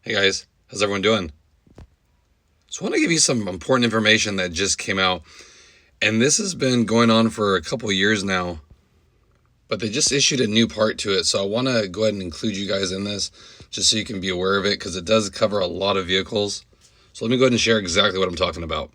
Hey guys, how's everyone doing? So I want to give you some important information that just came out, and this has been going on for a couple years now, but they just issued a new part to it. So I want to go ahead and include you guys in this just so you can be aware of it because it does cover a lot of vehicles. So let me go ahead and share exactly what I'm talking about.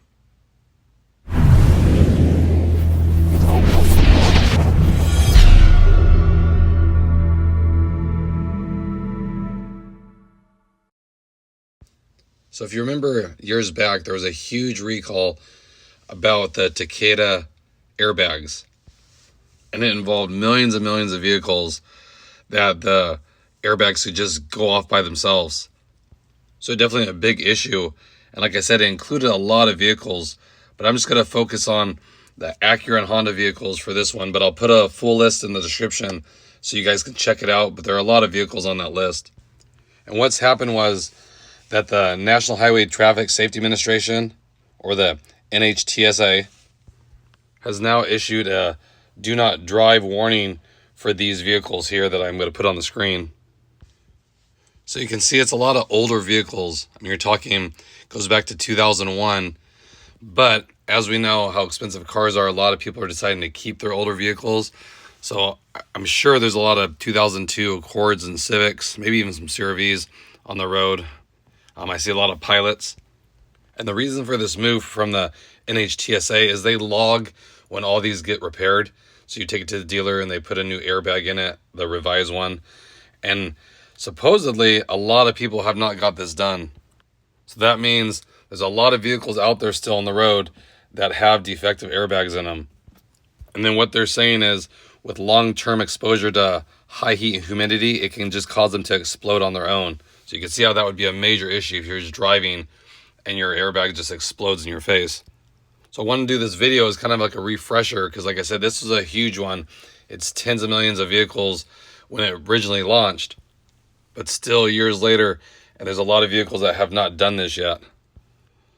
So if you remember years back, there was a huge recall about the Takata airbags, and it involved millions and millions of vehicles that the airbags could just go off by themselves. So definitely a big issue. And like I said, it included a lot of vehicles, but I'm just going to focus on the Acura and Honda vehicles for this one, but I'll put a full list in the description so you guys can check it out. But there are a lot of vehicles on that list. And what's happened was that the National Highway Traffic Safety Administration, or the NHTSA, has now issued a do not drive warning for these vehicles here that I'm going to put on the screen. So you can see it's a lot of older vehicles. I mean, you're talking, goes back to 2001. But as we know how expensive cars are, a lot of people are deciding to keep their older vehicles. So I'm sure there's a lot of 2002 Accords and Civics, maybe even some CR-Vs on the road. I see a lot of Pilots. And the reason for this move from the NHTSA is they log when all these get repaired. So you take it to the dealer and they put a new airbag in it, the revised one. And supposedly a lot of people have not got this done. So that means there's a lot of vehicles out there still on the road that have defective airbags in them. And then what they're saying is with long-term exposure to high heat and humidity, it can just cause them to explode on their own. So you can see how that would be a major issue if you're just driving and your airbag just explodes in your face. So I want to do this video as kind of like a refresher because like I said, this was a huge one. It's tens of millions of vehicles when it originally launched, but still years later, and there's a lot of vehicles that have not done this yet.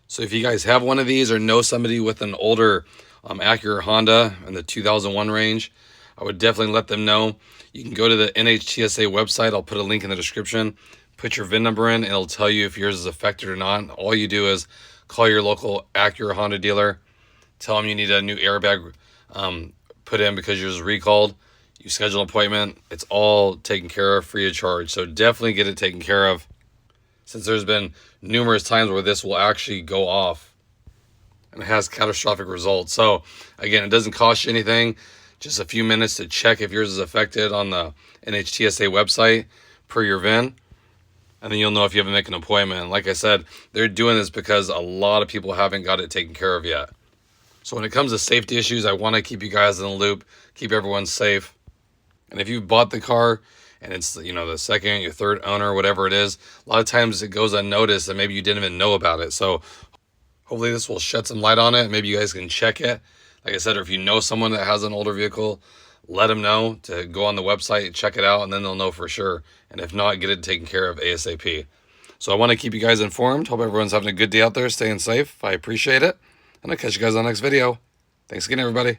So if you guys have one of these or know somebody with an older Acura or Honda in the 2001 range, I would definitely let them know. You can go to the NHTSA website. I'll put a link in the description. Put your VIN number in, and it'll tell you if yours is affected or not. All you do is call your local Acura or Honda dealer, tell them you need a new airbag put in because yours is recalled. You schedule an appointment. It's all taken care of free of charge. So definitely get it taken care of, since there's been numerous times where this will actually go off and it has catastrophic results. So again, it doesn't cost you anything. Just a few minutes to check if yours is affected on the NHTSA website per your VIN. And then you'll know if you have to make an appointment. Like I said, they're doing this because a lot of people haven't got it taken care of yet. So when it comes to safety issues, I want to keep you guys in the loop, keep everyone safe. And if you bought the car and it's, the second, your third owner, whatever it is, a lot of times it goes unnoticed and maybe you didn't even know about it. So hopefully this will shed some light on it. Maybe you guys can check it. Like I said, or if you know someone that has an older vehicle, let them know to go on the website, check it out, and then they'll know for sure. And if not, get it taken care of ASAP. So I want to keep you guys informed. Hope everyone's having a good day out there, staying safe. I appreciate it. And I'll catch you guys on the next video. Thanks again, everybody.